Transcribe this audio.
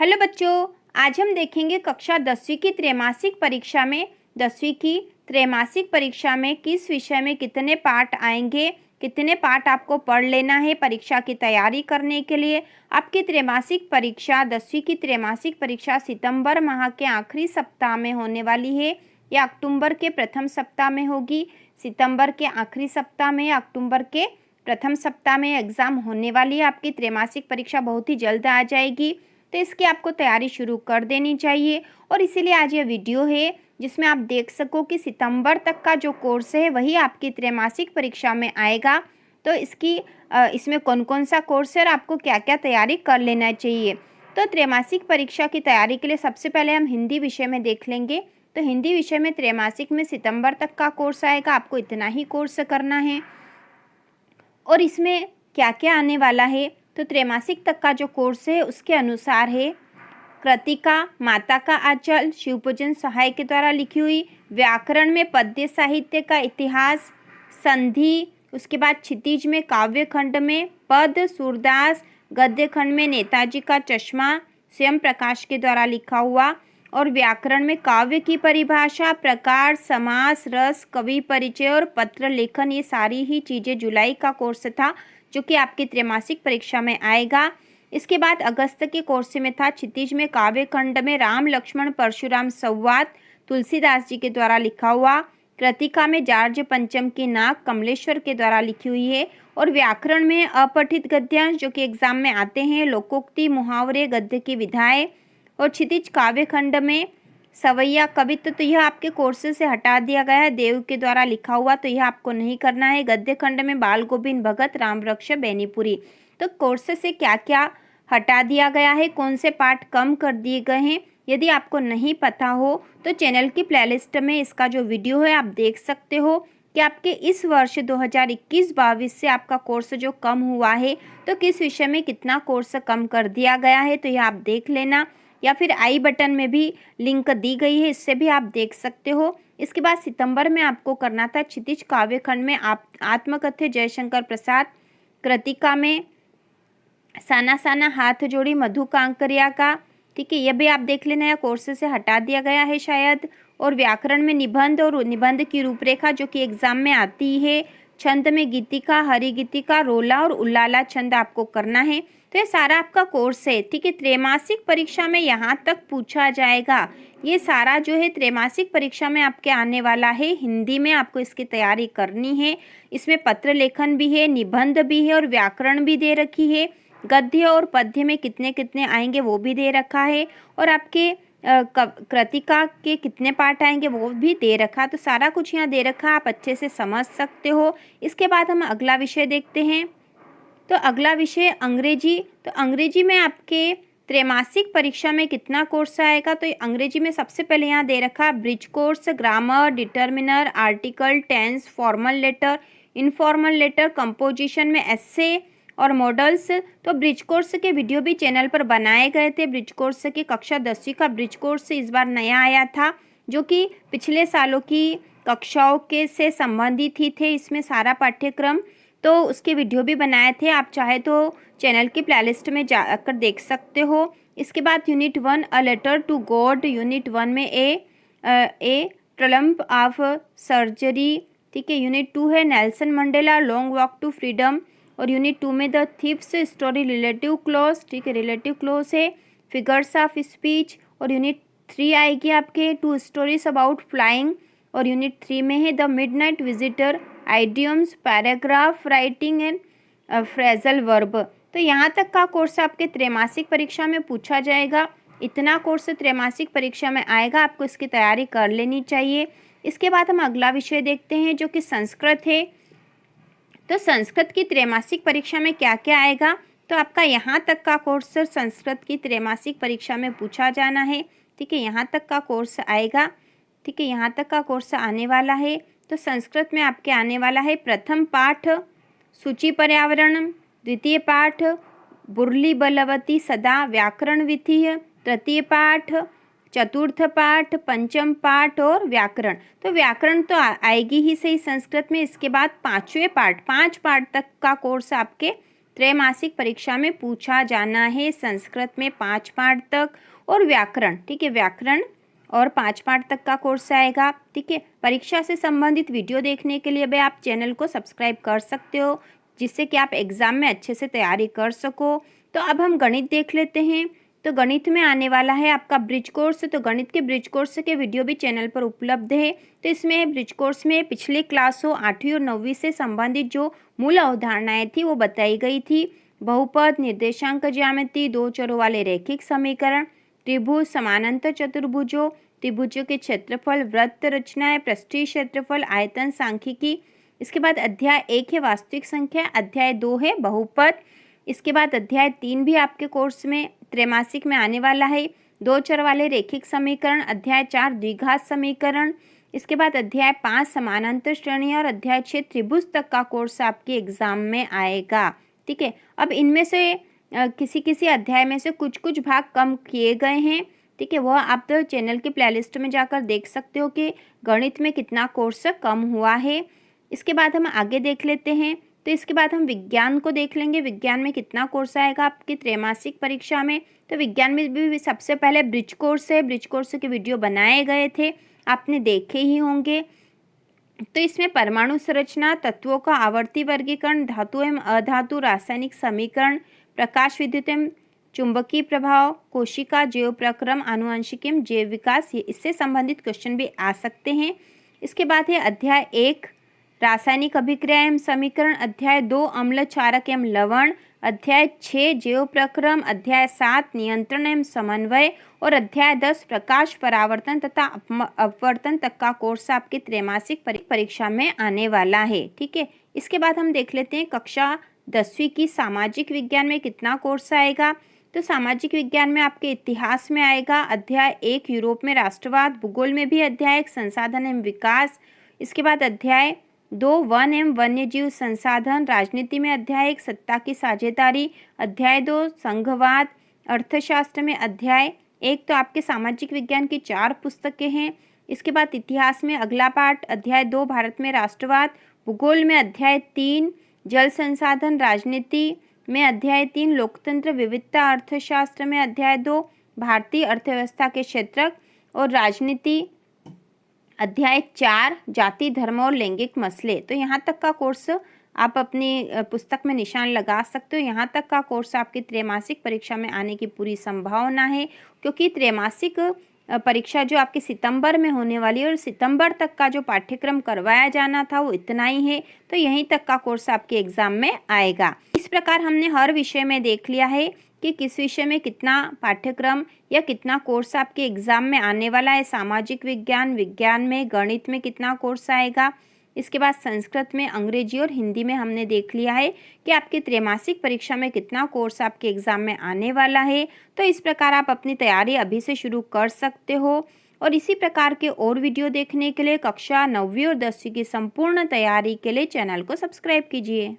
Hello बच्चों, आज हम देखेंगे कक्षा 10वीं की त्रैमासिक परीक्षा में 10वीं की त्रैमासिक परीक्षा में किस विषय में कितने पाठ आएंगे, कितने पाठ आपको पढ़ लेना है परीक्षा की तैयारी करने के लिए। आपकी त्रैमासिक परीक्षा 10वीं की त्रैमासिक परीक्षा सितंबर माह के आखिरी सप्ताह में होने वाली है या अक्टूबर के प्रथम सप्ताह में होगी। सितंबर के आखिरी सप्ताह में या अक्टूबर के प्रथम सप्ताह में एग्ज़ाम होने वाली है। आपकी त्रैमासिक परीक्षा बहुत ही जल्द आ जाएगी, तो इसकी आपको तैयारी शुरू कर देनी चाहिए। और इसीलिए आज ये वीडियो है जिसमें आप देख सको कि सितंबर तक का जो कोर्स है वही आपकी त्रैमासिक परीक्षा में आएगा। तो इसमें कौन कौन सा कोर्स है और आपको क्या क्या तैयारी कर लेना चाहिए। तो त्रैमासिक परीक्षा की तैयारी के लिए सबसे पहले हम हिंदी विषय में देख लेंगे। तो हिंदी विषय में त्रैमासिक में सितंबर तक का कोर्स आएगा, आपको इतना ही कोर्स करना है। और इसमें क्या क्या आने वाला है, तो त्रैमासिक तक का जो कोर्स है उसके अनुसार है कृतिका, माता का आंचल, शिवपूजन सहाय के द्वारा लिखी हुई, व्याकरण में पद्य साहित्य का इतिहास, संधि, उसके बाद क्षितिज में काव्य खंड में पद, सूरदास, गद्य खंड में नेताजी का चश्मा स्वयं प्रकाश के द्वारा लिखा हुआ, और व्याकरण में काव्य की परिभाषा, प्रकार, समास, रस, कवि परिचय और पत्र लेखन, ये सारी ही चीज़ें जुलाई का कोर्स था जो कि आपकी त्रैमासिक परीक्षा में आएगा। इसके बाद अगस्त के कोर्स में था क्षितिज में काव्य खंड में राम लक्ष्मण परशुराम संवाद तुलसीदास जी के द्वारा लिखा हुआ, कृतिका में जार्ज पंचम की नाक कमलेश्वर के द्वारा लिखी हुई है, और व्याकरण में अपठित गद्यांश जो कि एग्जाम में आते हैं, लोकोक्ति, मुहावरे, गद्य की विधाएं, और क्षितिज काव्य खंड में सवैया कवित्व, तो यह आपके कोर्स से हटा दिया गया है, देव के द्वारा लिखा हुआ, तो यह आपको नहीं करना है। गद्य खंड में बाल गोविंद भगत, रामवृक्ष, बेनीपुरी। तो कोर्स से क्या क्या हटा दिया गया है, कौन से पार्ट कम कर दिए गए हैं, यदि आपको नहीं पता हो तो चैनल की प्लेलिस्ट में इसका जो वीडियो है आप देख सकते हो कि आपके इस वर्ष 2021-22 से आपका कोर्स जो कम हुआ है तो किस विषय में कितना कोर्स कम कर दिया गया है, तो यह आप देख लेना, या फिर आई बटन में भी लिंक दी गई है, इससे भी आप देख सकते हो। इसके बाद सितंबर में आपको करना था क्षितिज काव्य खंड में आत्मकथ्य जयशंकर प्रसाद, कृतिका में साना साना हाथ जोड़ी मधु कांकरिया का, ठीक है, यह भी आप देख लेना, या कोर्स से हटा दिया गया है शायद। और व्याकरण में निबंध और निबंध की रूपरेखा जो कि एग्जाम में आती है, छंद में गीतिका, हरिगीतिका, रोला और उल्लाला छंद आपको करना है। तो ये सारा आपका कोर्स है, ठीक है। त्रैमासिक परीक्षा में यहाँ तक पूछा जाएगा, ये सारा जो है त्रैमासिक परीक्षा में आपके आने वाला है। हिंदी में आपको इसकी तैयारी करनी है, इसमें पत्र लेखन भी है, निबंध भी है और व्याकरण भी दे रखी है। गद्य और पद्य में कितने कितने आएंगे वो भी दे रखा है, और आपके कृतिका के कितने पार्ट आएंगे वो भी दे रखा, तो सारा कुछ यहाँ दे रखा, आप अच्छे से समझ सकते हो। इसके बाद हम अगला विषय देखते हैं। तो अगला विषय अंग्रेजी। तो अंग्रेजी में आपके त्रैमासिक परीक्षा में कितना कोर्स आएगा, तो अंग्रेजी में सबसे पहले यहाँ दे रखा bridge course, grammar, determiner, article, tense, formal letter, informal letter, composition में एस्से और मॉडल्स। तो ब्रिज कोर्स के वीडियो भी चैनल पर बनाए गए थे। ब्रिज कोर्स की कक्षा 10वीं का ब्रिज कोर्स इस बार नया आया था जो कि पिछले सालों की कक्षाओं के से संबंधित ही थे, इसमें सारा पाठ्यक्रम, तो उसके वीडियो भी बनाए थे, आप चाहे तो चैनल की प्लेलिस्ट में जाकर देख सकते हो। इसके बाद unit 1 a letter to God, unit 1 में ए ट्रम्प ऑफ सर्जरी, ठीक है। यूनिट 2 है Nelson Mandela long walk to freedom, और यूनिट 2 में the thief's story relative clause, ठीक है, रिलेटिव क्लोज है, फिगर्स ऑफ स्पीच, और यूनिट 3 आएगी आपके टू स्टोरीज अबाउट फ्लाइंग, और यूनिट 3 में है the midnight visitor, idioms, paragraph writing and phrasal verb. तो यहाँ तक का कोर्स आपके त्रैमासिक परीक्षा में पूछा जाएगा, इतना कोर्स त्रैमासिक परीक्षा में आएगा, आपको इसकी तैयारी कर लेनी चाहिए। इसके बाद हम अगला विषय देखते हैं जो कि संस्कृत है। तो संस्कृत की त्रैमासिक परीक्षा में क्या क्या आएगा, तो आपका यहाँ तक का कोर्स संस्कृत की त्रैमासिक परीक्षा में पूछा जाना है, ठीक है, यहाँ तक का कोर्स आएगा, ठीक है, यहाँ तक का कोर्स आने वाला है। तो संस्कृत में आपके आने वाला है प्रथम पाठ सूची पर्यावरण, द्वितीय पाठ बुर्ली बलवती सदा व्याकरण विधि, तृतीय पाठ, चतुर्थ पाठ, पंचम पाठ और व्याकरण। तो व्याकरण तो आएगी ही सही संस्कृत में। इसके बाद 5वें पाठ, 5 पाठ तक का कोर्स आपके त्रैमासिक परीक्षा में पूछा जाना है। संस्कृत में 5 पाठ तक और व्याकरण, ठीक है, व्याकरण और 5 पाठ तक का कोर्स आएगा, ठीक है। परीक्षा से संबंधित वीडियो देखने के लिए भी आप चैनल को सब्सक्राइब कर सकते हो, जिससे कि आप एग्ज़ाम में अच्छे से तैयारी कर सको। तो अब हम गणित देख लेते हैं। तो गणित में आने वाला है आपका ब्रिज कोर्स। तो गणित के ब्रिज कोर्स के वीडियो भी चैनल पर उपलब्ध है। तो इसमें ब्रिज कोर्स में पिछले क्लासों 8वीं और 9वीं से संबंधित जो मूल अवधारणाएं थी वो बताई गई थी। बहुपद, निर्देशांक ज्यामिति, दो चरों वाले रैखिक समीकरण, त्रिभुज, समानांतर चतुर्भुजों, त्रिभुजों के क्षेत्रफल, वृत्त रचनाएं, पृष्ठीय क्षेत्रफल, आयतन सांख्यिकी। इसके बाद अध्याय 1 है वास्तविक संख्या, अध्याय 2 है बहुपद। इसके बाद अध्याय 3 भी आपके कोर्स में त्रैमासिक में आने वाला है, दो चर वाले रैखिक समीकरण, अध्याय 4 द्विघात समीकरण। इसके बाद अध्याय 5 समानांतर श्रेणी और अध्याय 6 त्रिभुज तक का कोर्स आपके एग्जाम में आएगा, ठीक है। अब इनमें से किसी किसी अध्याय में से कुछ कुछ भाग कम किए गए हैं, ठीक है, वह आप तो चैनल की प्लेलिस्ट में जाकर देख सकते हो कि गणित में कितना कोर्स कम हुआ है। इसके बाद हम आगे देख लेते हैं। तो इसके बाद हम विज्ञान को देख लेंगे, विज्ञान में कितना कोर्स आएगा आपकी त्रैमासिक परीक्षा में। तो विज्ञान में भी सबसे पहले ब्रिज कोर्स है, ब्रिज कोर्स के वीडियो बनाए गए थे, आपने देखे ही होंगे। तो इसमें परमाणु संरचना, तत्वों का आवर्ती वर्गीकरण, धातु एवं अधातु रासायनिक समीकरण, प्रकाश विद्युत एवं चुंबकीय प्रभाव, कोशिका जैव प्रक्रम, आनुवंशिक एवं जैव विकास, ये इससे संबंधित क्वेश्चन भी आ सकते हैं। इसके बाद है अध्याय 1 रासायनिक अभिक्रिया एवं समीकरण, अध्याय 2 अम्ल क्षारक एवं लवण, अध्याय 6 जैव प्रक्रम, अध्याय 7 नियंत्रण एवं समन्वय और अध्याय 10 प्रकाश परावर्तन तथा अपवर्तन तक का कोर्स आपके त्रैमासिक परीक्षा में आने वाला है, ठीक है। इसके बाद हम देख लेते हैं कक्षा 10वीं की सामाजिक विज्ञान में कितना कोर्स आएगा। तो सामाजिक विज्ञान में आपके इतिहास में आएगा अध्याय 1 यूरोप में राष्ट्रवाद, भूगोल में भी अध्याय 1 संसाधन एवं विकास। इसके बाद अध्याय 2 वन एवं वन्यजीव संसाधन, राजनीति में अध्याय 1 सत्ता की साझेदारी, अध्याय 2 संघवाद, अर्थशास्त्र में अध्याय 1। तो आपके सामाजिक विज्ञान की 4 पुस्तकें हैं। इसके बाद इतिहास में अगला पाठ अध्याय 2 भारत में राष्ट्रवाद, भूगोल में अध्याय 3 जल संसाधन, राजनीति में अध्याय 3 लोकतंत्र विविधता, अर्थशास्त्र में अध्याय 2 भारतीय अर्थव्यवस्था के क्षेत्र और राजनीति, अध्याय 4 जाति धर्म और लैंगिक मसले। तो यहाँ तक का कोर्स आप अपनी पुस्तक में निशान लगा सकते हो। यहाँ तक का कोर्स आपकी त्रैमासिक परीक्षा में आने की पूरी संभावना है, क्योंकि त्रैमासिक परीक्षा जो आपके सितंबर में होने वाली है और सितंबर तक का जो पाठ्यक्रम करवाया जाना था वो इतना ही है। तो यहीं तक का कोर्स आपके एग्जाम में आएगा। इस प्रकार हमने हर विषय में देख लिया है कि किस विषय में कितना पाठ्यक्रम या कितना कोर्स आपके एग्जाम में आने वाला है। सामाजिक विज्ञान, विज्ञान में, गणित में कितना कोर्स आएगा। इसके बाद संस्कृत में, अंग्रेजी और हिंदी में हमने देख लिया है कि आपके त्रैमासिक परीक्षा में कितना कोर्स आपके एग्जाम में आने वाला है। तो इस प्रकार आप अपनी तैयारी अभी से शुरू कर सकते हो। और इसी प्रकार के और वीडियो देखने के लिए कक्षा 9वीं और 10वीं की संपूर्ण तैयारी के लिए चैनल को सब्सक्राइब कीजिए।